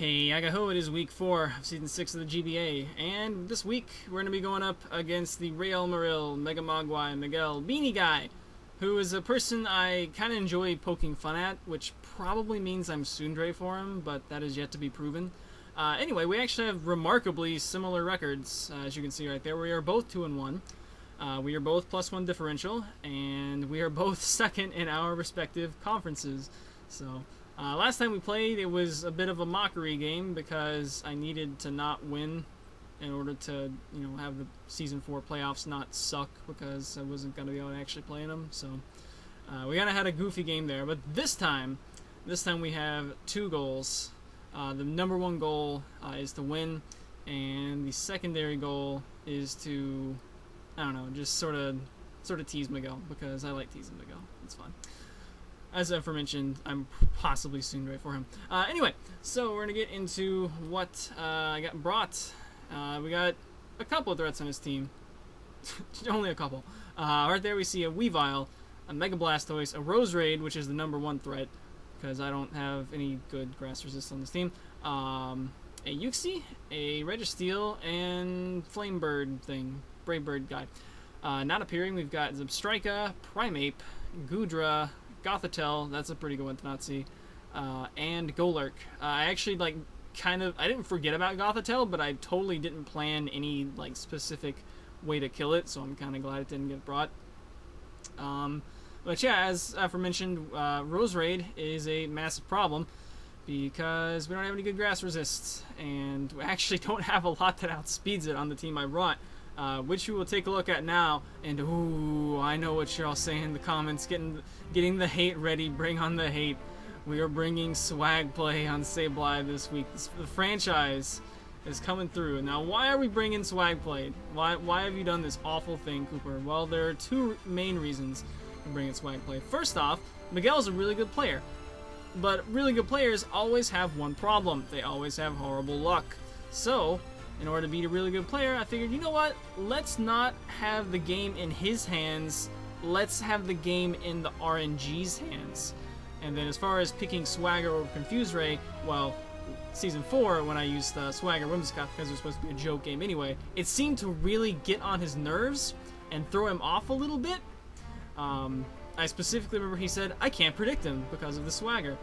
Hey, Agaho, it is week 4 of season 6 of the GBA, and this week we're going to be going up against the Marill, MegaMogwai, Miguel, Beanie Guy, who is a person I kind of enjoy poking fun at, which probably means I'm tsundere for him, but that is yet to be proven. Anyway, we actually have remarkably similar records, as you can see right there. We are both 2-1. We are both +1 differential, and we are both second in our respective conferences. So, last time we played, it was a bit of a mockery game because I needed to not win in order to, have the Season 4 playoffs not suck because I wasn't going to be able to actually play in them. So, we kind of had a goofy game there. But this time we have 2 goals. The number 1 goal is to win, and the secondary goal is to, just sort of tease Miguel because I like teasing Miguel. It's fun. As aforementioned, I'm possibly tsundere for him. Anyway, so we're going to get into what I got brought. We got a couple of threats on his team. Only a couple. Right there we see a Weavile, a Mega Blastoise, a Roserade, which is the number 1 threat, because I don't have any good grass resist on this team. A Uxie, a Registeel, and Flame Bird thing. Brave Bird guy. Not appearing, we've got Zebstrika, Primeape, Goodra, Gothitelle, that's a pretty good one to not see, and Golurk. I actually, I didn't forget about Gothitelle, but I totally didn't plan any, specific way to kill it, so I'm kind of glad it didn't get brought. But yeah, as aforementioned, Roserade is a massive problem because we don't have any good grass resists, and we actually don't have a lot that outspeeds it on the team I brought. Which we will take a look at now, and ooh, I know what you're all saying in the comments, getting the hate ready, bring on the hate. We are bringing swag play on Sableye this week. The franchise is coming through. Now, why are we bringing swag play? Why have you done this awful thing, Cooper? Well, there are 2 main reasons for bringing swag play. First off, Miguel's a really good player, but really good players always have one problem. They always have horrible luck. So, in order to beat a really good player, I figured, you know what? Let's not have the game in his hands. Let's have the game in the RNG's hands. And then as far as picking Swagger over Confuse Ray, well, Season 4, when I used Swagger Whimsicott because it was supposed to be a joke game anyway, it seemed to really get on his nerves and throw him off a little bit. I specifically remember he said, I can't predict him because of the Swagger.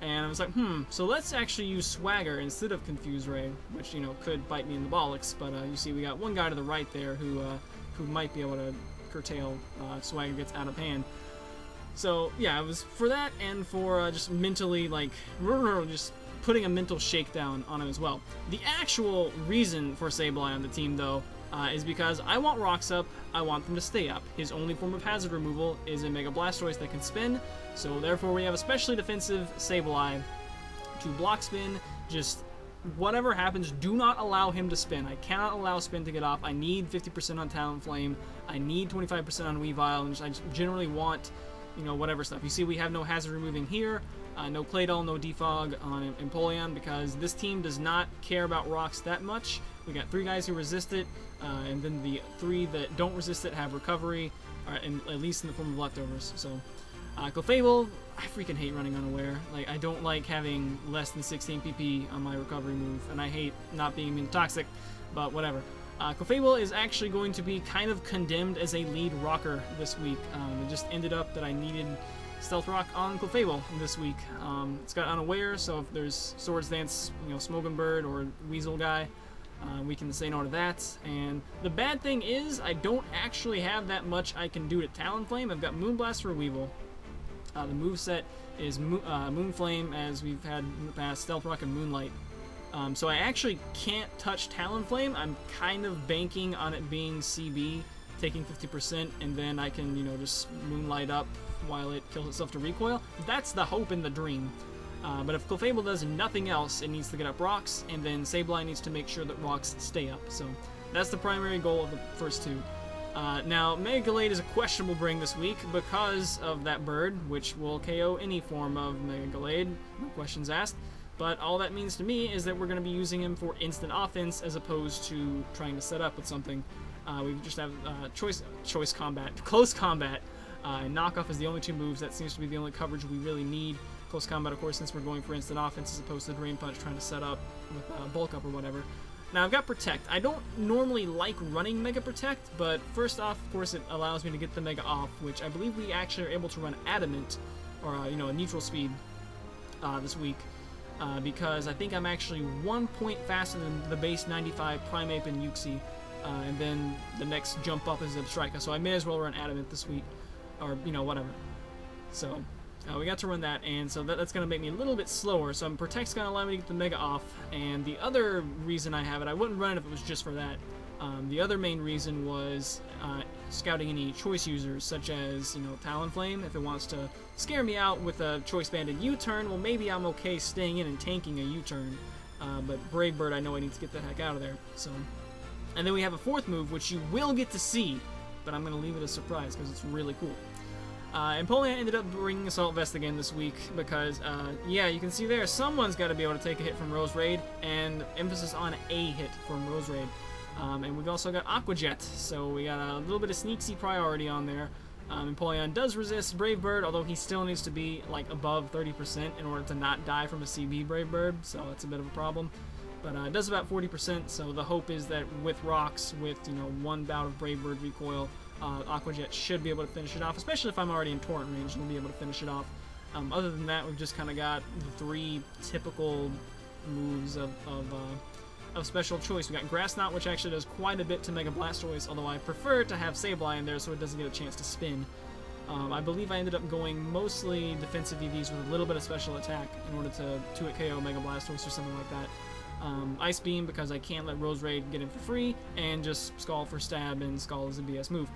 And I was like, so let's actually use Swagger instead of Confuse Ray, which, could bite me in the bollocks. But you see we got one guy to the right there who might be able to curtail Swagger gets out of hand. So, yeah, it was for that and for just mentally, just putting a mental shakedown on him as well. The actual reason for Sableye on the team, though, is because I want rocks up, I want them to stay up. His only form of hazard removal is a Mega Blastoise that can spin, so therefore we have a specially defensive Sableye to block spin. Just whatever happens, do not allow him to spin. I cannot allow spin to get off. I need 50% on Talonflame, I need 25% on Weavile, and I just generally want, whatever stuff. You see we have no hazard removing here, no Claydol, no Defog on Empoleon, because this team does not care about rocks that much. We got 3 guys who resist it, and then the 3 that don't resist it have recovery, at least in the form of leftovers. So, Clefable, I freaking hate running unaware. I don't like having less than 16 PP on my recovery move, and I hate not being immune to toxic, but whatever. Clefable is actually going to be kind of condemned as a lead rocker this week. It just ended up that I needed Stealth Rock on Clefable this week. It's got Unaware, so if there's Swords Dance, Smoking Bird or Weasel guy, we can say no to that. And the bad thing is, I don't actually have that much I can do to Talonflame. I've got Moonblast for Weavile. The moveset is Moonflame, as we've had in the past, Stealth Rock and Moonlight. So I actually can't touch Talonflame. I'm kind of banking on it being CB, taking 50%, and then I can, just Moonlight up while it kills itself to recoil. That's the hope and the dream. But if Clefable does nothing else, it needs to get up rocks, and then Sableye needs to make sure that rocks stay up. So that's the primary goal of the first 2. Now, Mega Gallade is a questionable bring this week because of that bird, which will KO any form of Mega Gallade, no questions asked. But all that means to me is that we're going to be using him for instant offense as opposed to trying to set up with something. We just have close combat, and knockoff is the only 2 moves. That seems to be the only coverage we really need. close combat, of course, since we're going for instant offense as opposed to Drain Punch trying to set up with Bulk Up or whatever. Now, I've got Protect. I don't normally like running Mega Protect, but first off, of course, it allows me to get the Mega off, which I believe we actually are able to run Adamant, or, you know, a neutral speed this week, because I think I'm actually 1 point faster than the base 95 Primeape and Uxie, and then the next jump up is Zebstrika, so I may as well run Adamant this week, or, you know, whatever. So, we got to run that, and so that's going to make me a little bit slower, so Protect's going to allow me to get the Mega off, and the other reason I have it, I wouldn't run it if it was just for that. The other main reason was scouting any choice users, such as, you know, Talonflame. If it wants to scare me out with a choice-banded U-turn, well, maybe I'm okay staying in and tanking a U-turn, but Brave Bird, I know I need to get the heck out of there, so... And then we have a fourth move, which you will get to see, but I'm going to leave it a surprise, because it's really cool. Empoleon ended up bringing Assault Vest again this week because, yeah, you can see there, someone's got to be able to take a hit from Roserade, and emphasis on a hit from Roserade. And we've also got Aqua Jet, so we got a little bit of sneaky priority on there. Empoleon does resist Brave Bird, although he still needs to be, like, above 30% in order to not die from a CB Brave Bird, so it's a bit of a problem. But it does about 40%, so the hope is that with rocks, with, you know, one bout of Brave Bird recoil, Aqua Jet should be able to finish it off, especially if I'm already in Torrent range, and we'll be able to finish it off. Other than that, we've just kind of got the 3 typical moves of special choice. We got Grass Knot, which actually does quite a bit to Mega Blastoise, although I prefer to have Sableye in there so it doesn't get a chance to spin. I believe I ended up going mostly defensive EVs with a little bit of special attack in order to 2-hit KO Mega Blastoise or something like that. Ice Beam because I can't let Roserade get in for free, and just Scald for stab, and Scald is a BS move.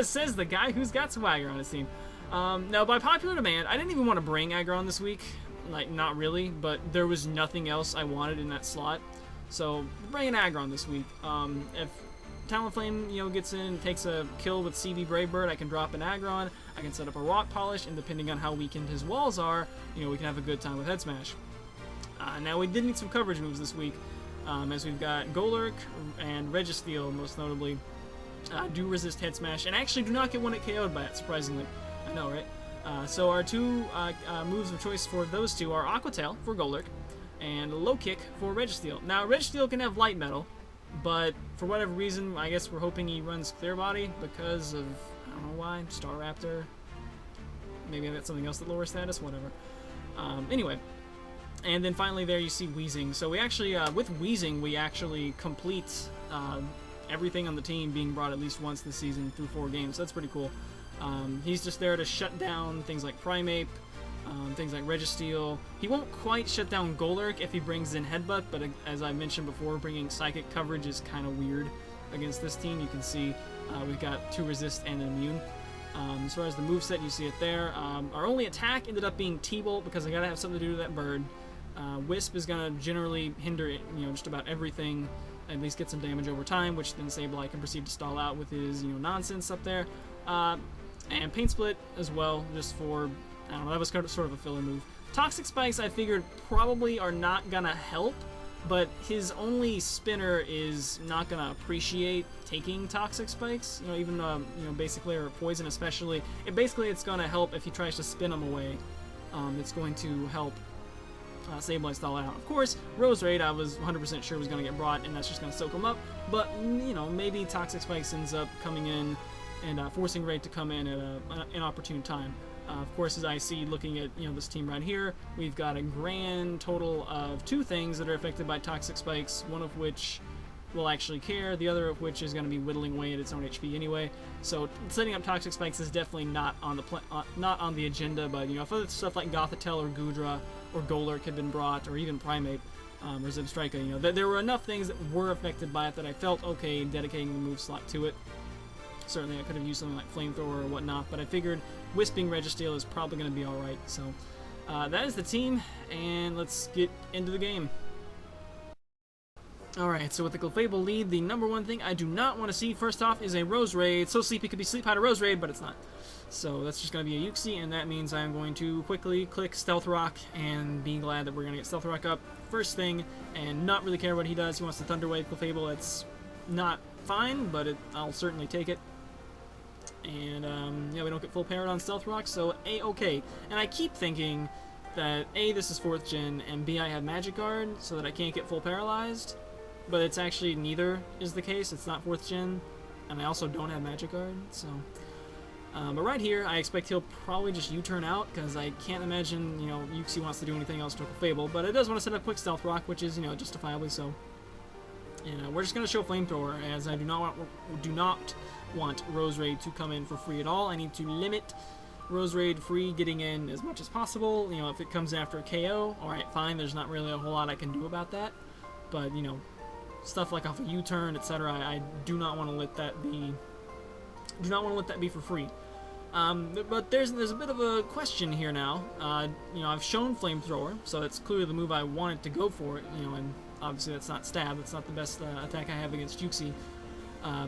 Says the guy who's got Swagger on his team. Now, by popular demand, I didn't even want to bring Aggron this week. Like, not really, but there was nothing else I wanted in that slot. So, bring an Aggron this week. If Talonflame, you know, gets in and takes a kill with CB Brave Bird, I can drop an Aggron, I can set up a Rock Polish, and depending on how weakened his walls are, you know, we can have a good time with Head Smash. Now, we did need some coverage moves this week, as we've got Golurk and Registeel, most notably, do resist Head Smash, and actually do not get 1-hit KO'd by it, surprisingly. I know, right? So our 2 moves of choice for those 2 are Aqua Tail for Golurk, and Low Kick for Registeel. Now, Registeel can have Light Metal, but for whatever reason, I guess we're hoping he runs Clear Body because of, I don't know why, Staraptor. Maybe that's something else that lowers status, whatever. Anyway. And then finally there you see Weezing. So we actually, with Weezing, we actually complete everything on the team being brought at least once this season through 4 games. So that's pretty cool. He's just there to shut down things like Primeape, things like Registeel. He won't quite shut down Golurk if he brings in Headbutt, but as I mentioned before, bringing Psychic coverage is kind of weird against this team. You can see we've got 2 resist and an immune. As far as the moveset, you see it there. Our only attack ended up being T-Bolt because I gotta have something to do to that bird. Wisp is going to generally hinder, you know, just about everything, at least get some damage over time, which then Sableye can proceed to stall out with his, you know, nonsense up there. And Paint Split as well, just for, I don't know, that was sort of a filler move. Toxic Spikes, I figured, probably are not going to help, but his only spinner is not going to appreciate taking Toxic Spikes, you know, even, you know, basically, or Poison especially. Basically, it's going to help if he tries to spin them away. It's going to help Sableye stall out. Of course, Roserade I was 100% sure was going to get brought, and that's just going to soak him up, but, you know, maybe Toxic Spikes ends up coming in and forcing Raid to come in at an inopportune time. Of course, as I see looking at, you know, this team right here, we've got a grand total of 2 things that are affected by Toxic Spikes, one of which will actually care, the other of which is going to be whittling away at its own HP anyway. So setting up Toxic Spikes is definitely not on the agenda, but, you know, if other stuff like Gothitelle or Goodra or Golurk had been brought, or even Primeape or Zebstrika, you know, there were enough things that were affected by it that I felt okay dedicating the move slot to it. Certainly I could have used something like Flamethrower or whatnot, but I figured Wisping Registeel is probably going to be alright. So that is the team, and let's get into the game. Alright, so with the Clefable lead, the number one thing I do not want to see first off is a Roserade. So Sleepy could be Sleep Powder Roserade, but it's not. So that's just going to be a Uxie, and that means I'm going to quickly click Stealth Rock and be glad that we're going to get Stealth Rock up first thing and not really care what he does. He wants to Thunder Wave Clefable. It's not fine, but I'll certainly take it. And yeah, we don't get full parried on Stealth Rock, so A-okay. And I keep thinking that A, this is 4th gen, and B, I have Magic Guard, so that I can't get full paralyzed. But it's actually neither is the case. It's not 4th gen, and I also don't have Magic Guard, so... but right here, I expect he'll probably just U-turn out, because I can't imagine, you know, Uxie wants to do anything else to a Fable, but it does want to set up quick Stealth Rock, which is, you know, justifiably so. And we're just going to show Flamethrower, as I do not want Roserade to come in for free at all. I need to limit Roserade free getting in as much as possible. You know, if it comes after a KO, alright, fine, there's not really a whole lot I can do about that. But, you know, stuff like off a U-turn, etc., I do not want to let that be... Do not want to let that be for free. But there's a bit of a question here now. You know, I've shown Flamethrower, so that's clearly the move I wanted to go for. You know, and obviously that's not Stab. That's not the best attack I have against Uxie.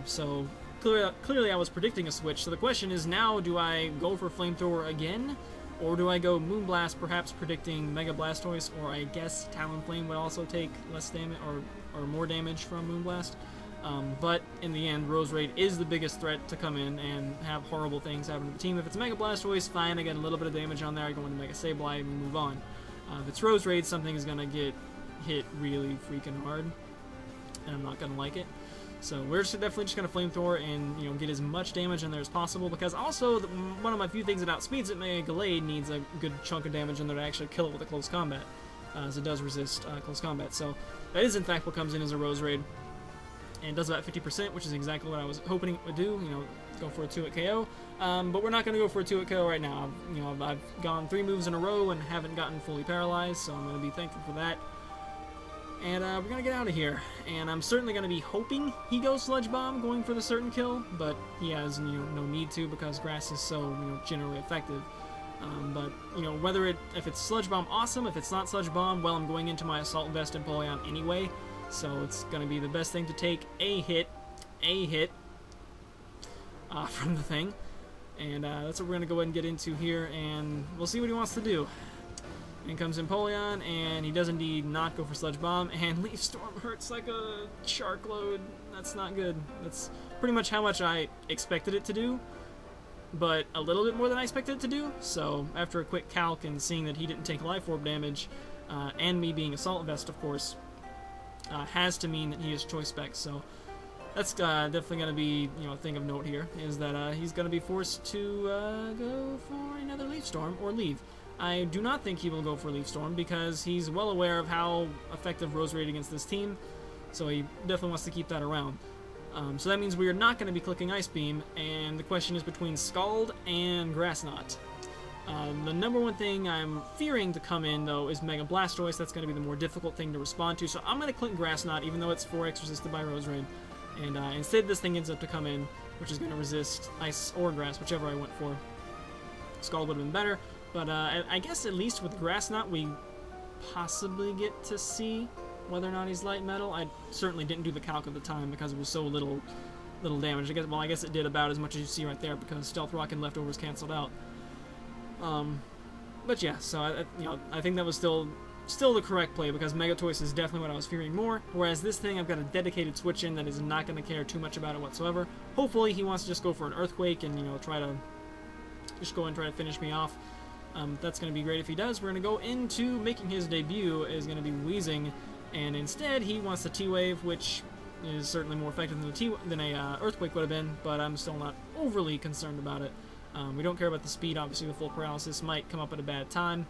So clearly I was predicting a switch. So the question is now, do I go for Flamethrower again? Or do I go Moonblast, perhaps predicting Mega Blastoise, or I guess Talonflame would also take less damage, or more damage from Moonblast. But in the end, Roserade is the biggest threat to come in and have horrible things happen to the team. If it's Mega Blastoise, fine, I get a little bit of damage on there, I go into Mega Sableye and move on. If it's Roserade, something is going to get hit really freaking hard, and I'm not going to like it. So we're definitely just going to Flamethrower and, you know, get as much damage in there as possible, because also one of my few things that outspeeds it, Mega Gallade, needs a good chunk of damage in there to actually kill it with a close combat, as it does resist close combat. So that is in fact what comes in as a Roserade. And it does about 50%, which is exactly what I was hoping it would do, you know, go for a 2-hit KO. But we're not going to go for a 2-hit KO right now. You know, I've gone 3 moves in a row and haven't gotten fully paralyzed, so I'm going to be thankful for that. And we're going to get out of here. And I'm certainly going to be hoping he goes Sludge Bomb, going for the certain kill, but he has, you know, no need to, because Grass is so, you know, generally effective. But, you know, if it's Sludge Bomb, awesome. If it's not Sludge Bomb, well, I'm going into my Assault Vest and Empoleon anyway. So it's going to be the best thing to take a hit from the thing. And that's what we're going to go ahead and get into here, and we'll see what he wants to do. In comes Empoleon, and he does indeed not go for Sludge Bomb, and Leaf Storm hurts like a shark load. That's not good. That's pretty much how much I expected it to do, but a little bit more than I expected it to do. So after a quick calc and seeing that he didn't take Life Orb damage, and me being Assault Vest, of course, has to mean that he is Choice Spec. So that's definitely going to be, you know, a thing of note here, is that he's going to be forced to go for another Leaf Storm or leave. I do not think he will go for Leaf Storm, because he's well aware of how effective Roserade against this team, so he definitely wants to keep that around. So that means we are not going to be clicking Ice Beam, and the question is between Scald and Grass Knot. The number one thing I'm fearing to come in, though, is Mega Blastoise. That's going to be the more difficult thing to respond to, so I'm going to click Grass Knot, even though it's 4x resisted by Roserade. And instead this thing ends up to come in, which is going to resist Ice or Grass, whichever I went for. Scald would have been better, but I guess at least with Grass Knot we possibly get to see whether or not he's Light Metal. I certainly didn't do the calc at the time because it was so little damage. I guess it did about as much as you see right there, because Stealth Rock and Leftovers canceled out. But yeah, so I think that was still the correct play, because Megatoise is definitely what I was fearing more, whereas this thing I've got a dedicated switch in that is not going to care too much about it whatsoever. Hopefully he wants to just go for an Earthquake and, you know, try to just go and try to finish me off. That's going to be great if he does. We're going to go into making his debut is going to be Wheezing, and instead he wants the T-Wave, which is certainly more effective than a Earthquake would have been, but I'm still not overly concerned about it. We don't care about the speed. Obviously the full paralysis might come up at a bad time,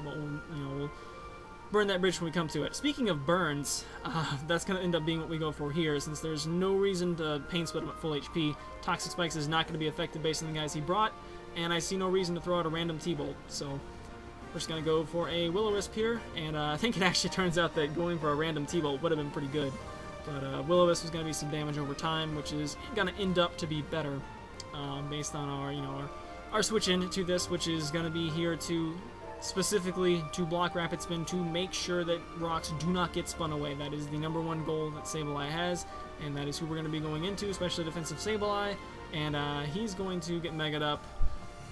but we'll burn that bridge when we come to it. Speaking of burns, that's going to end up being what we go for here, since there's no reason to Pain Split him at full HP. Toxic Spikes is not going to be effective based on the guys he brought, and I see no reason to throw out a random T-Bolt, so we're just going to go for a Will-O-Wisp here, and I think it actually turns out that going for a random T-Bolt would have been pretty good, but Will-O-Wisp is going to be some damage over time, which is going to end up to be better, based on our switch into this, which is going to be here to specifically to block Rapid Spin, to make sure that rocks do not get spun away. That is the #1 goal that Sableye has, and that is who we're going to be going into, especially defensive Sableye, and he's going to get Mega'd up,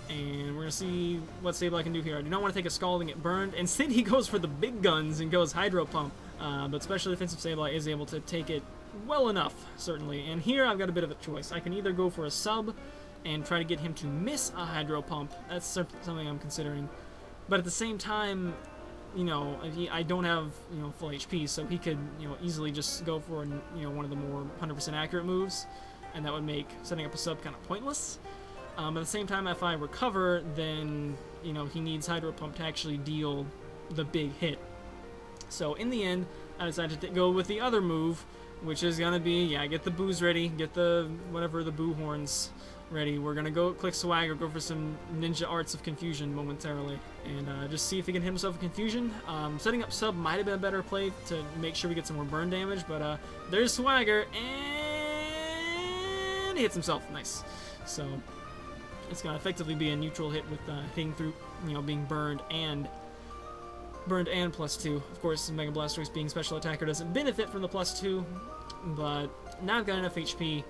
and we're going to see what Sableye can do here. I do not want to take a Scald and get burned. Instead he goes for the big guns and goes Hydro Pump, but special defensive Sableye is able to take it well enough, certainly. And here I've got a bit of a choice. I can either go for a sub and try to get him to miss a Hydro Pump. That's something I'm considering. But at the same time, you know, I don't have, you know, full HP, so he could, you know, easily just go for, you know, one of the more 100% accurate moves, and that would make setting up a sub kind of pointless. At the same time, if I recover, then, you know, he needs Hydro Pump to actually deal the big hit. So in the end, I decided to go with the other move, which is gonna be, yeah, get the boos ready, get the, whatever, the boo horns ready. We're gonna go click Swagger, go for some ninja arts of confusion momentarily, and just see if he can hit himself with confusion. Setting up sub might have been a better play to make sure we get some more burn damage, but there's Swagger, and he hits himself. Nice. So it's gonna effectively be a neutral hit with hitting through, you know, being burned and +2. Of course, Mega Blastoise being special attacker doesn't benefit from the +2, but now I've got enough HP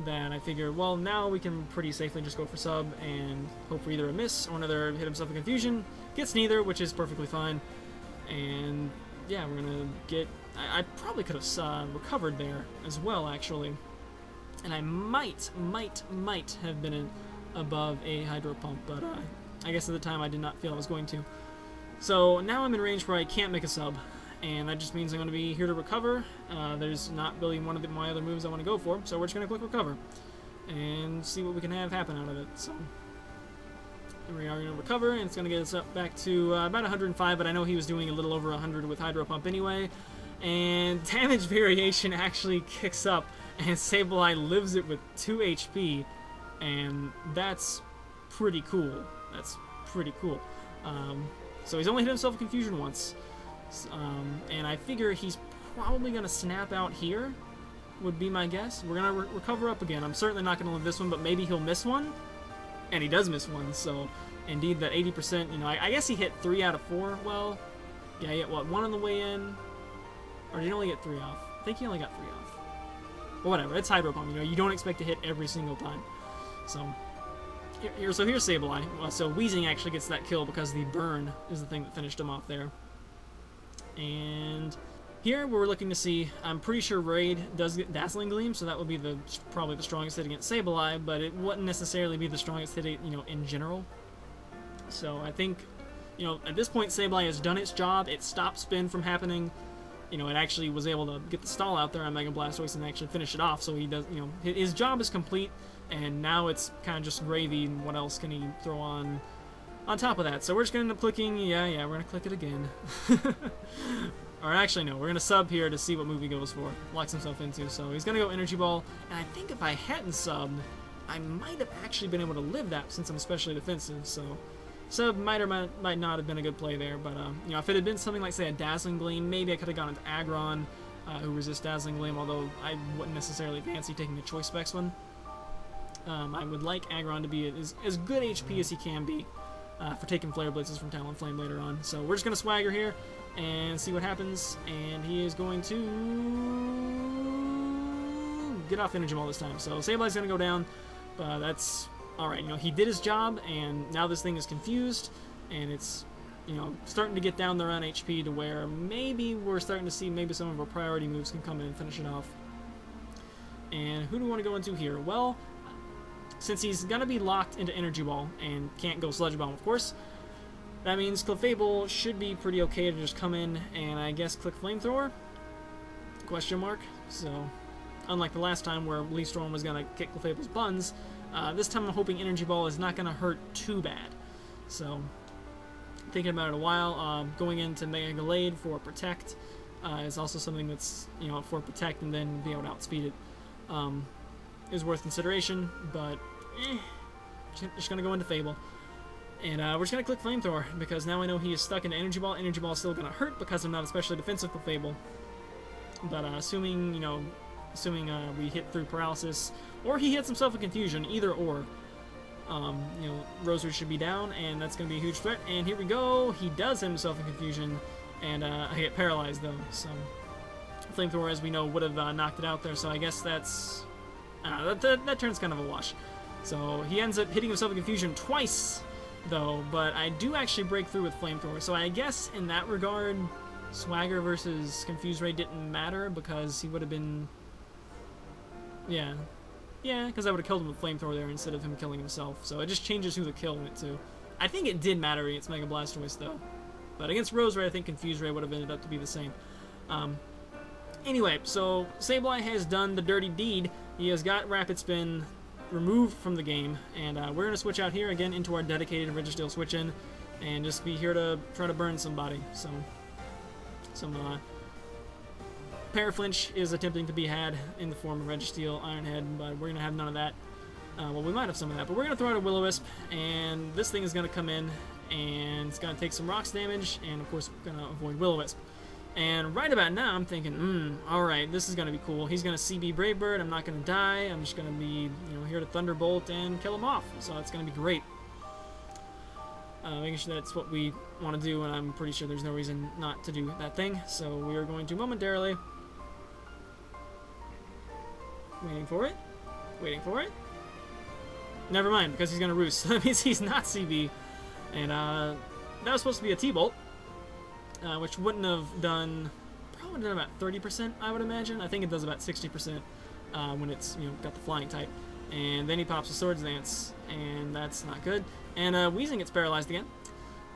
that I figured, well, now we can pretty safely just go for sub and hope for either a miss or another hit himself with confusion. Gets neither, which is perfectly fine. And yeah, we're gonna get... I probably could have recovered there as well, actually. And I might have been above a Hydro Pump, but I guess at the time I did not feel I was going to. So now I'm in range where I can't make a sub, and that just means I'm going to be here to recover. There's not really one of my other moves I want to go for, so we're just going to click recover and see what we can have happen out of it. So here we are going to recover, and it's going to get us up back to about 105, but I know he was doing a little over 100 with Hydro Pump anyway. And damage variation actually kicks up, and Sableye lives it with 2 HP, and that's pretty cool. That's pretty cool. So he's only hit himself with confusion once, and I figure he's probably going to snap out here, would be my guess. We're going to recover up again. I'm certainly not going to live this one, but maybe he'll miss one, and he does miss one, so indeed that 80%, you know, I guess he hit 3 out of 4, well, yeah, he hit, what, 1 on the way in, or did he only get 3 off? I think he only got 3 off. But whatever, it's Hydro Pump, you know, you don't expect to hit every single time, so... here's Sableye. So Weezing actually gets that kill because the burn is the thing that finished him off there. And here we're looking to see, I'm pretty sure Raid does get Dazzling Gleam, so that would be probably the strongest hit against Sableye, but it wouldn't necessarily be the strongest hit, you know, in general. So I think, you know, at this point Sableye has done its job. It stopped spin from happening. You know, it actually was able to get the stall out there on Mega Blastoise and actually finish it off. So he does, you know, his job is complete. And now it's kind of just gravy, and what else can he throw on top of that? So we're just going to end up clicking, yeah, we're going to click it again. Or actually, no, we're going to sub here to see what move he goes for, locks himself into. So he's going to go Energy Ball, and I think if I hadn't subbed, I might have actually been able to live that since I'm especially defensive. So sub might or might not have been a good play there, but you know, if it had been something like, say, a Dazzling Gleam, maybe I could have gone into Aggron, who resists Dazzling Gleam, although I wouldn't necessarily fancy taking a Choice Specs one. I would like Aggron to be as good HP as he can be for taking Flare Blitzes from Talonflame later on. So we're just going to Swagger here and see what happens. And he is going to get off Energy Ball this time. So Sableye's going to go down, but that's alright. You know, he did his job, and now this thing is confused, and it's, you know, starting to get down there on HP to where maybe we're starting to see maybe some of our priority moves can come in and finish it off. And who do we want to go into here? Well, since he's going to be locked into Energy Ball and can't go Sludge Bomb, of course, that means Clefable should be pretty okay to just come in and I guess click Flamethrower? Question mark. So, unlike the last time where Leaf Storm was going to kick Clefable's buns, this time I'm hoping Energy Ball is not going to hurt too bad. So, thinking about it a while, going into Mega Gallade for Protect is also something that's, you know, for Protect and then be able to outspeed it. Is worth consideration, but just gonna go into Fable, and we're just gonna click Flamethrower because now I know he is stuck into Energy Ball. Energy Ball is still gonna hurt because I'm not especially defensive with Fable, but assuming we hit through Paralysis or he hits himself with Confusion, either or, you know, Roserade should be down, and that's gonna be a huge threat. And here we go, he does hit himself in Confusion, and I get paralyzed though, so Flamethrower, as we know, would have knocked it out there. So I guess that's that turns kind of a wash. So he ends up hitting himself with Confusion twice, though, but I do actually break through with Flamethrower. So I guess in that regard, Swagger versus Confuse Ray didn't matter because he would have been Yeah. Yeah, because I would have killed him with Flamethrower there instead of him killing himself. So it just changes who the kill went to. I think it did matter against Mega Blastoise, though. But against Roserade, I think Confuse Ray would have ended up to be the same. Anyway, so Sableye has done the dirty deed. He has got Rapid Spin removed from the game. And we're going to switch out here again into our dedicated Registeel switch-in. And just be here to try to burn somebody. So, some Paraflinch is attempting to be had in the form of Registeel, Ironhead, but we're going to have none of that. Well, we might have some of that, but we're going to throw out a Will-O-Wisp, and this thing is going to come in, and it's going to take some rocks damage, and of course we're going to avoid Will-O-Wisp. And right about now, I'm thinking, alright, this is going to be cool. He's going to CB Brave Bird, I'm not going to die, I'm just going to be, here to Thunderbolt and kill him off, so it's going to be great. Making sure that's what we want to do, and I'm pretty sure there's no reason not to do that thing, so we are going to momentarily... Waiting for it. Waiting for it. Never mind, because he's going to roost. That means he's not CB. And that was supposed to be a T-Bolt, which wouldn't have done... Probably done about 30%, I would imagine. I think it does about 60% when it's, got the flying type. And then he pops a Swords Dance, and that's not good. And Weezing gets paralyzed again.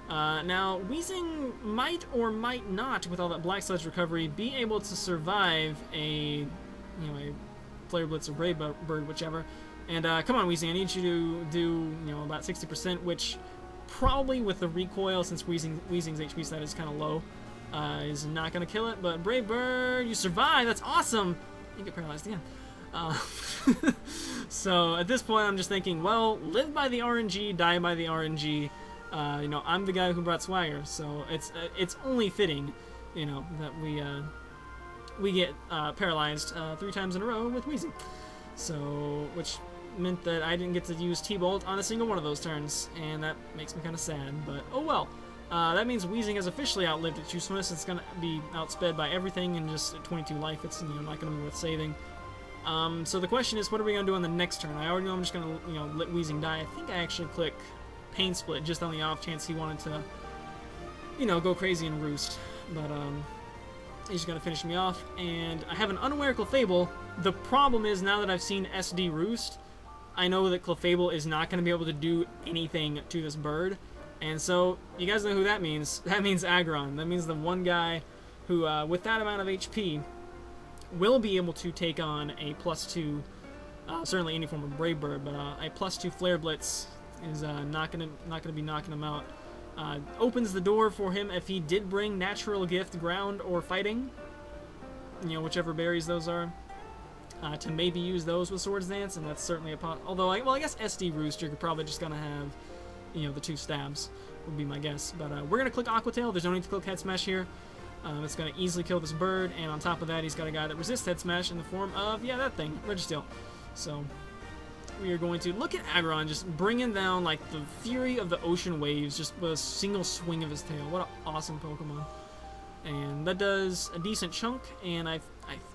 Now, Weezing might or might not, with all that Black Sludge recovery, be able to survive a Flare Blitz or Brave Bird, whichever. And come on, Weezing, I need you to do about 60%, which probably with the recoil, since Weezing's HP stat is kind of low, is not going to kill it. But Brave Bird, you survive. That's awesome. You get paralyzed again. So at this point, I'm just thinking, well, live by the RNG, die by the RNG. I'm the guy who brought Swagger, so it's only fitting, that we get paralyzed 3 times in a row with Weezing. So, which meant that I didn't get to use T-Bolt on a single one of those turns, and that makes me kind of sad, but oh well. That means Weezing has officially outlived its usefulness. It's going to be outsped by everything, and just at 22 life, it's not going to be worth saving. So the question is, what are we going to do on the next turn? I already know I'm just going to let Weezing die. I think I actually click Pain Split just on the off chance he wanted to, go crazy and roost, but he's going to finish me off, and I have an Unaware Clefable. The problem is, now that I've seen SD roost, I know that Clefable is not going to be able to do anything to this bird, and so, you guys know who that means. That means Aggron. That means the one guy who, with that amount of HP, will be able to take on a +2, certainly any form of Brave Bird, but a +2 Flare Blitz is not going to be knocking him out. Opens the door for him if he did bring Natural Gift, Ground, or Fighting, whichever berries those are, to maybe use those with Swords Dance, and that's certainly a although, I guess SD Roost, you're probably just going to have, the 2 stabs, would be my guess. But we're going to click Aqua Tail. There's no need to click Head Smash here. It's going to easily kill this bird, and on top of that, he's got a guy that resists Head Smash in the form of, that thing, Registeel. So... we are going to look at Aggron just bringing down like the fury of the ocean waves just with a single swing of his tail. What an awesome Pokemon. And that does a decent chunk, and I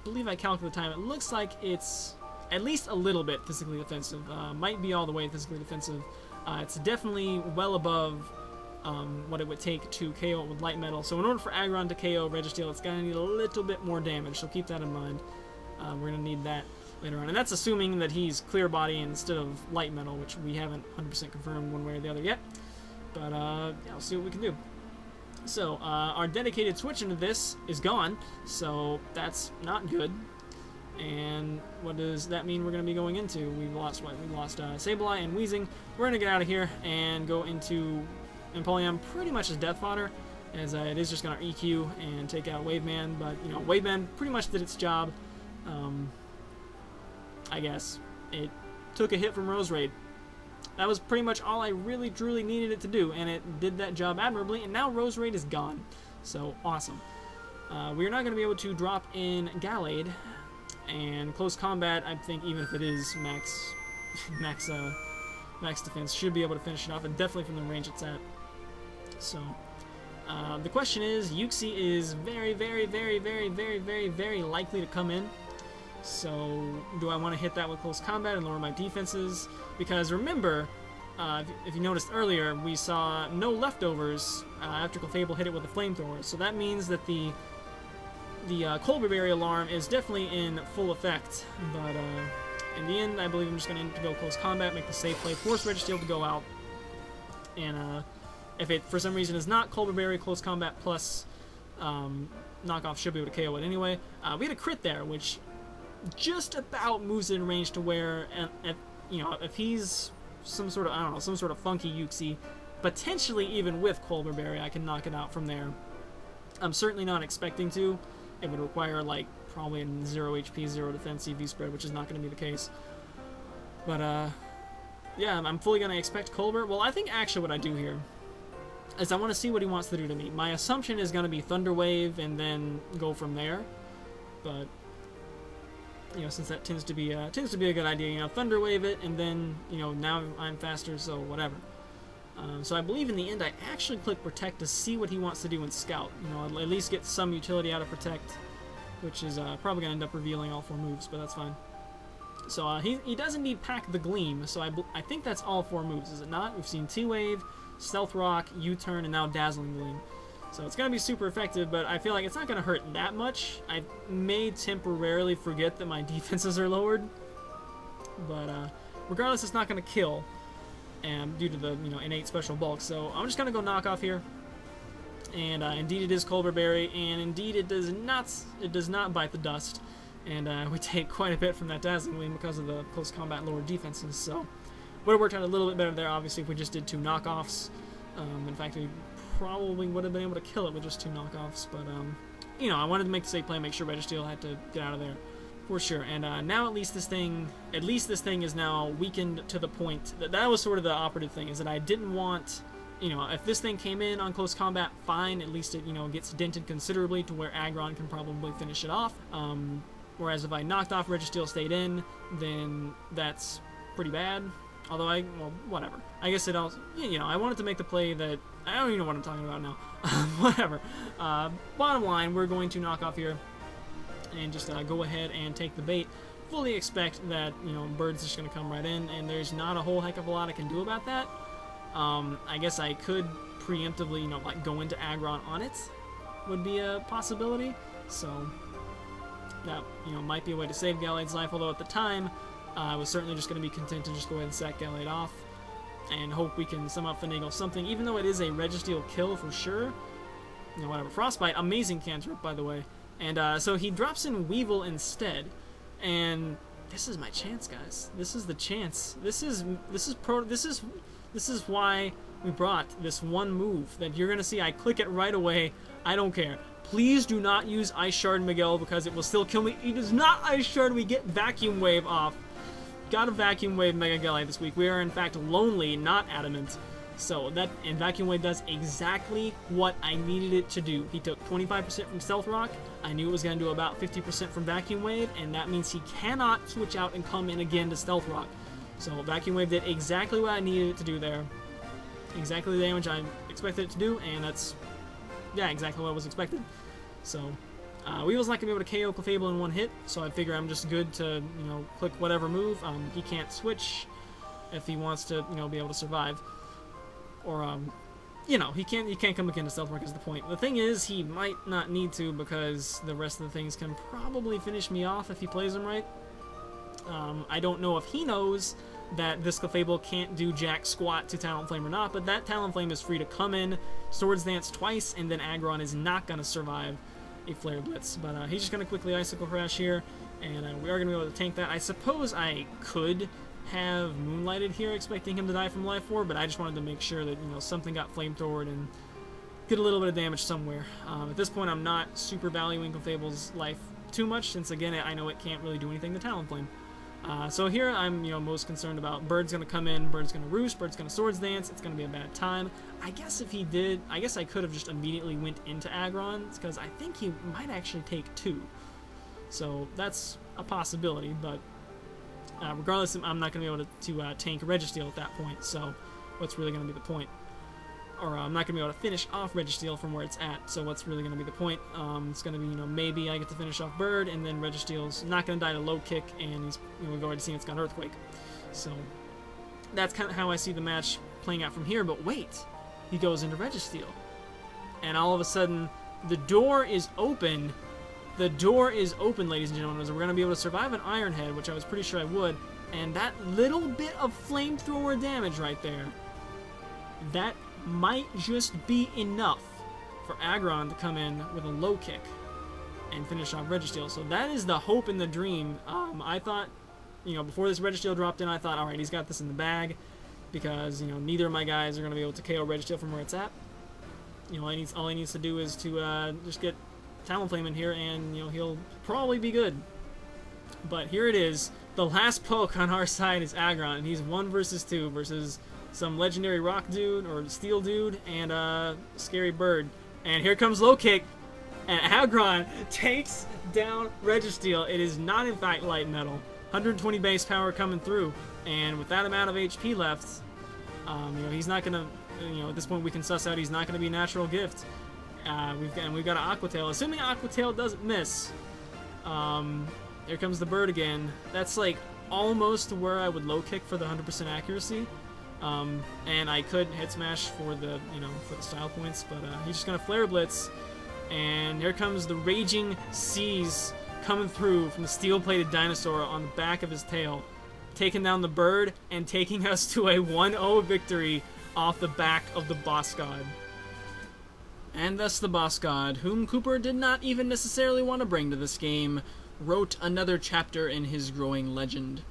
believe I calculated the time. It looks like it's at least a little bit physically defensive. Might be all the way physically defensive. It's definitely well above what it would take to KO it with Light Metal. So in order for Aggron to KO Registeel, it's going to need a little bit more damage, so keep that in mind. We're going to need that later on. And that's assuming that he's Clear Body instead of Light Metal, which we haven't 100% confirmed one way or the other yet. But, we'll see what we can do. So, our dedicated switch into this is gone, so that's not good. And what does that mean we're going to be going into? We lost what? We lost Sableye and Weezing. We're going to get out of here and go into Empoleon pretty much as death fodder, as it is just going to EQ and take out Waveman. But, Waveman pretty much did its job. I guess. It took a hit from Roserade. That was pretty much all I really truly needed it to do, and it did that job admirably, and now Roserade is gone. So, awesome. We're not going to be able to drop in Gallade, and close combat, I think, even if it is max defense, should be able to finish it off, and definitely from the range it's at. So, the question is, Uxie is very, very, very, very, very, very, very likely to come in. So, do I want to hit that with close combat and lower my defenses? Because remember, if you noticed earlier, we saw no leftovers after Clefable hit it with a Flamethrower. So that means that the the Colbur Berry alarm is definitely in full effect, but in the end, I believe I'm just going to go close combat, make the safe play, force Registeel to go out, and if it for some reason is not Colbur Berry, close combat plus knockoff should be able to KO it anyway. We had a crit there, which just about moves it in range to where, if he's some sort of, I don't know, some sort of funky Uxie, potentially even with Colbur Berry, I can knock it out from there. I'm certainly not expecting to. It would require, like, probably a 0 HP, 0 defense CV spread, which is not going to be the case. But, yeah, I'm fully going to expect Colbur. Well, I think actually what I do here is I want to see what he wants to do to me. My assumption is going to be Thunder Wave and then go from there. But, since that tends to be a good idea, Thunder Wave it, and then, now I'm faster, so whatever. So I believe in the end I actually click Protect to see what he wants to do in Scout. I'll at least get some utility out of Protect, which is probably going to end up revealing all 4 moves, but that's fine. So he does indeed pack the Gleam, so I think that's all 4 moves, is it not? We've seen T-Wave, Stealth Rock, U-Turn, and now Dazzling Gleam. So it's going to be super effective, but I feel like it's not going to hurt that much. I may temporarily forget that my defenses are lowered, but regardless, it's not going to kill. And due to the innate special bulk, so I'm just gonna go knock off here. And indeed it is Colbur Berry, and indeed it does not bite the dust. And we take quite a bit from that Dazzling Gleam because of the close combat lower defenses. So would have worked out a little bit better there, obviously, if we just did 2 knockoffs. In fact, we probably would have been able to kill it with just 2 knockoffs. But I wanted to make the safe play, make sure Registeel had to get out of there. For sure, and now at least this thing is now weakened to the point that was sort of the operative thing, is that I didn't want, if this thing came in on close combat, fine, at least it, gets dented considerably to where Aggron can probably finish it off, whereas if I knocked off Registeel, stayed in, then that's pretty bad, although whatever. I guess it also, I wanted to make the play that, I don't even know what I'm talking about now, whatever. Bottom line, we're going to knock off here, and just go ahead and take the bait. Fully expect that, Bird's just going to come right in, and there's not a whole heck of a lot I can do about that. I guess I could preemptively, like go into Aggron on it, would be a possibility. So, that, might be a way to save Gallade's life, although at the time, I was certainly just going to be content to just go ahead and sack Gallade off, and hope we can somehow finagle something, even though it is a Registeel kill for sure. Whatever. Frostbite, amazing cantrip, by the way. And so he drops in Weavile instead, and this is my chance, guys. This is the chance. This is why we brought this one move that you're gonna see. I click it right away. I don't care. Please do not use Ice Shard Miguel because it will still kill me. It is not Ice Shard. We get Vacuum Wave off. Got a Vacuum Wave Mega Gallade this week. We are in fact lonely, not adamant. So and Vacuum Wave does exactly what I needed it to do. He took 25% from Stealth Rock. I knew it was going to do about 50% from Vacuum Wave, and that means he cannot switch out and come in again to Stealth Rock. So Vacuum Wave did exactly what I needed it to do there. Exactly the damage I expected it to do, and that's, yeah, exactly what was expected. So Weavile's not going to be able to KO Clefable in one hit, so I figure I'm just good to, click whatever move. He can't switch if he wants to, be able to survive. Or, he can't come again to Stealth Rock is the point. The thing is, he might not need to because the rest of the things can probably finish me off if he plays them right. I don't know if he knows that this Clefable can't do jack squat to Talonflame or not, but that Talonflame is free to come in, Swords Dance twice, and then Aggron is not going to survive a Flare Blitz. But he's just going to quickly Icicle Crash here, and we are going to be able to tank that. I suppose I could have Moonlighted here, expecting him to die from Life Orb, but I just wanted to make sure that, something got Flamethrowered and get a little bit of damage somewhere. At this point, I'm not super valuing Clefable's life too much, since, again, I know it can't really do anything to Talonflame. So here, I'm, most concerned about Bird's going to come in, Bird's going to Roost, Bird's going to Swords Dance, it's going to be a bad time. I guess if he did, I guess I could have just immediately went into Aggron, because I think he might actually take 2. So that's a possibility, but regardless, I'm not going to be able to tank Registeel at that point, so what's really going to be the point? Or I'm not going to be able to finish off Registeel from where it's at, so what's really going to be the point? It's going to be, maybe I get to finish off Bird, and then Registeel's not going to die to low kick, and he's, we've already seen it's got Earthquake. So that's kind of how I see the match playing out from here, but wait, he goes into Registeel. And all of a sudden, the door is open The door is open, ladies and gentlemen. We're going to be able to survive an Iron Head, which I was pretty sure I would. And that little bit of flamethrower damage right there, that might just be enough for Aggron to come in with a low kick and finish off Registeel. So that is the hope and the dream. I thought, you know, before this Registeel dropped in, I thought, all right, he's got this in the bag because, you know, neither of my guys are going to be able to KO Registeel from where it's at. You know, all he needs to do is to just get Talonflame in here, and, you know, he'll probably be good. But here it is. The last poke on our side is Aggron, and he's 1 versus 2 versus some legendary rock dude or steel dude and a scary bird. And here comes low kick, and Aggron takes down Registeel. It is not, in fact, light metal. 120 base power coming through, and with that amount of HP left, you know, he's not gonna. You know, at this point we can suss out he's not gonna be a natural gift. We've got an Aquatail. Assuming Aquatail doesn't miss, here comes the bird again. That's like almost to where I would low kick for the 100% accuracy. And I could hit smash for the, you know, for the style points, but he's just gonna flare blitz, and here comes the raging seas coming through from the steel-plated dinosaur on the back of his tail, taking down the bird and taking us to a 1-0 victory off the back of the boss god. And thus the boss god, whom Cooper did not even necessarily want to bring to this game, wrote another chapter in his growing legend.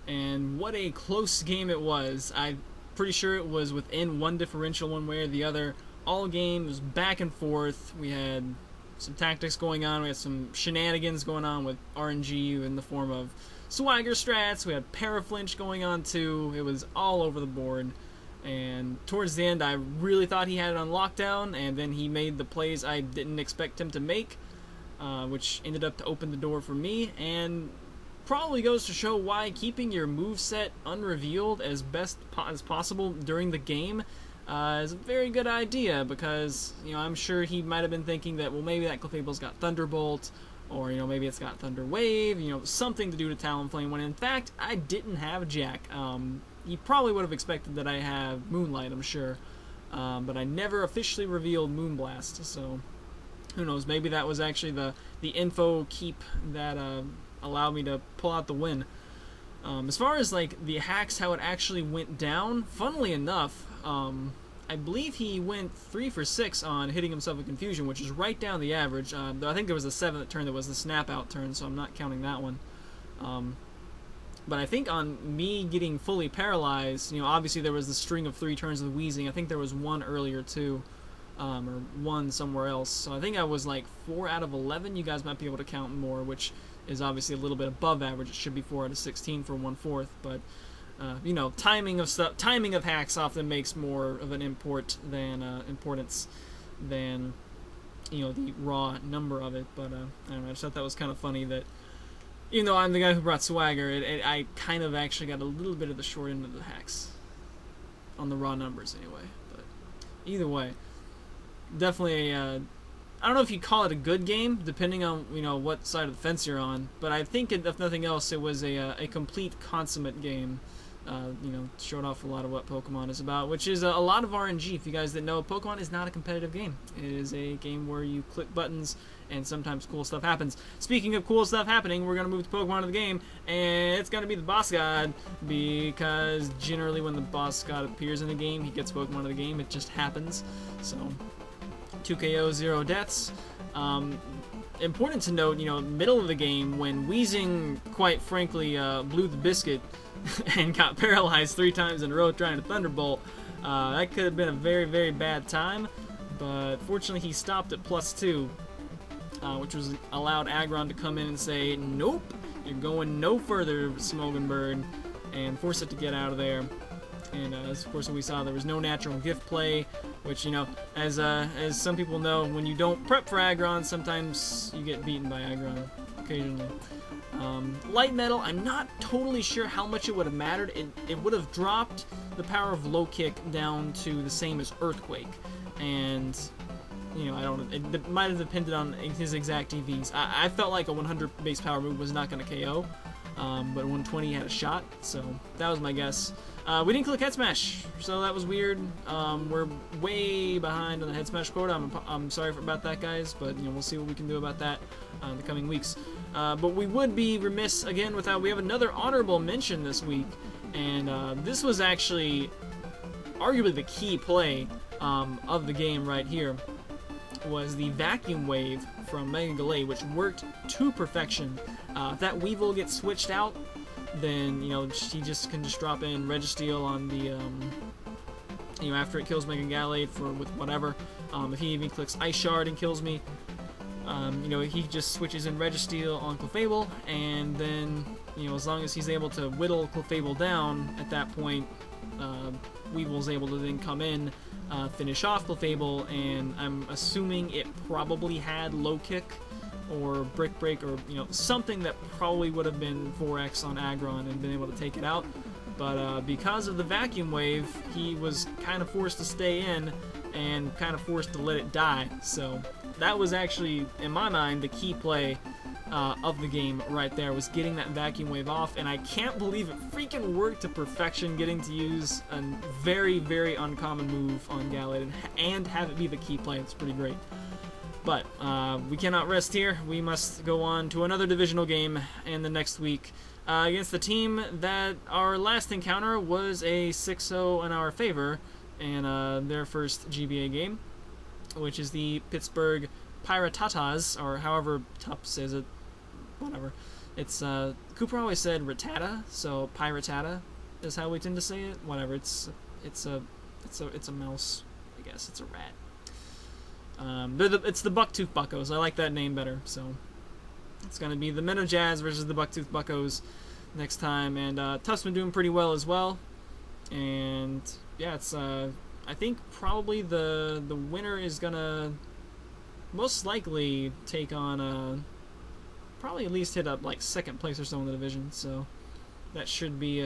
And what a close game it was. I'm pretty sure it was within 1 differential one way or the other. All game was back and forth. We had some tactics going on. We had some shenanigans going on with RNG in the form of swagger strats. We had paraflinch going on too. It was all over the board. And towards the end, I really thought he had it on lockdown, and then he made the plays I didn't expect him to make, which ended up to open the door for me, and probably goes to show why keeping your moveset unrevealed as best as possible during the game is a very good idea, because, you know, I'm sure he might have been thinking that, well, maybe that Clefable's got Thunderbolt, or, you know, maybe it's got Thunder Wave, you know, something to do to Talonflame, when in fact, I didn't have Jack. He probably would have expected that I have Moonlight, I'm sure, but I never officially revealed Moonblast, so who knows, maybe that was actually the info keep that allowed me to pull out the win. As far as like the hacks, how it actually went down, funnily enough, I believe he went 3 for 6 on hitting himself with Confusion, which is right down the average, though I think there was a 7th turn that was the snap out turn, so I'm not counting that one. But I think on me getting fully paralyzed, you know, obviously there was the string of 3 turns of wheezing. I think there was 1 earlier too, or 1 somewhere else. So I think I was like 4 out of 11. You guys might be able to count more, which is obviously a little bit above average. It should be 4 out of 16 for 1/4. But you know, timing of hacks often makes more of an importance than, you know, the raw number of it. But I don't know. I just thought that was kind of funny that, even though I'm the guy who brought swagger, I kind of actually got a little bit of the short end of the hacks. On the raw numbers, anyway. But either way, definitely I don't know if you call it a good game, depending on, you know, what side of the fence you're on. But I think, if nothing else, it was a complete consummate game. You know, showed off a lot of what Pokemon is about, which is a lot of RNG. If you guys didn't know, Pokemon is not a competitive game. It is a game where you click buttons and sometimes cool stuff happens. Speaking of cool stuff happening, we're going to move the Pokemon to the game, and it's going to be the boss god, because generally when the boss god appears in the game, he gets Pokemon to the game. It just happens. So, 2 KOs, 0 deaths. Important to note, you know, middle of the game, when Weezing, quite frankly, blew the biscuit and got paralyzed 3 times in a row trying to Thunderbolt, that could have been a very, very bad time, but fortunately he stopped at +2, which was allowed Aggron to come in and say, nope, you're going no further, Smogon Bird, and force it to get out of there. And as of course we saw, there was no natural gift play, which, you know, as some people know, when you don't prep for Aggron, sometimes you get beaten by Aggron, occasionally. Light metal, I'm not totally sure how much it would have mattered. It would have dropped the power of low kick down to the same as Earthquake, and, you know, I don't know, it might have depended on his exact EVs. I felt like a 100 base power move was not going to KO, but 120 had a shot, so that was my guess. We didn't click Head Smash, so that was weird. We're way behind on the Head Smash quota. I'm sorry about that, guys, but, you know, we'll see what we can do about that. the coming weeks. But we would be remiss again without, we have another honorable mention this week, and this was actually arguably the key play of the game right here, was the Vacuum Wave from Mega Gallade, which worked to perfection. If that Weavile gets switched out, then, you know, she just can just drop in Registeel on the, you know, after it kills Mega Gallade with whatever. If he even clicks Ice Shard and kills me, you know, he just switches in Registeel on Clefable, and then, you know, as long as he's able to whittle Clefable down, at that point, Weavile's able to then come in, finish off Clefable, and I'm assuming it probably had Low Kick or Brick Break, or, you know, something that probably would have been 4x on Aggron and been able to take it out. But because of the Vacuum Wave, he was kind of forced to stay in and kind of forced to let it die. So that was actually, in my mind, the key play of the game right there, was getting that Vacuum Wave off, and I can't believe it freaking worked to perfection, getting to use a very, very uncommon move on Gallade and have it be the key play. It's pretty great. But we cannot rest here. We must go on to another divisional game in the next week against the team that our last encounter was a 6-0 in our favor in their first GBA game, which is the Pittsburgh Piratatas, or however Tup says it, whatever. It's Cooper always said Rattata, so Piratata is how we tend to say it. Whatever. It's a mouse. I guess it's a rat. It's the Bucktooth Buckos. I like that name better. So it's gonna be the Minnow Jazz versus the Bucktooth Buckos next time, and Tuf's been doing pretty well as well. And yeah, it's I think probably the winner is gonna most likely take on probably at least hit up like second place or so in the division. So that should be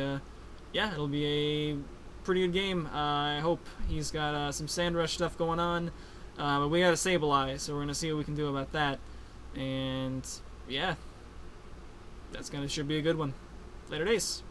yeah, it'll be a pretty good game. I hope he's got some Sand Rush stuff going on. But we got a Sableye, so we're gonna see what we can do about that. And yeah, should be a good one. Later days.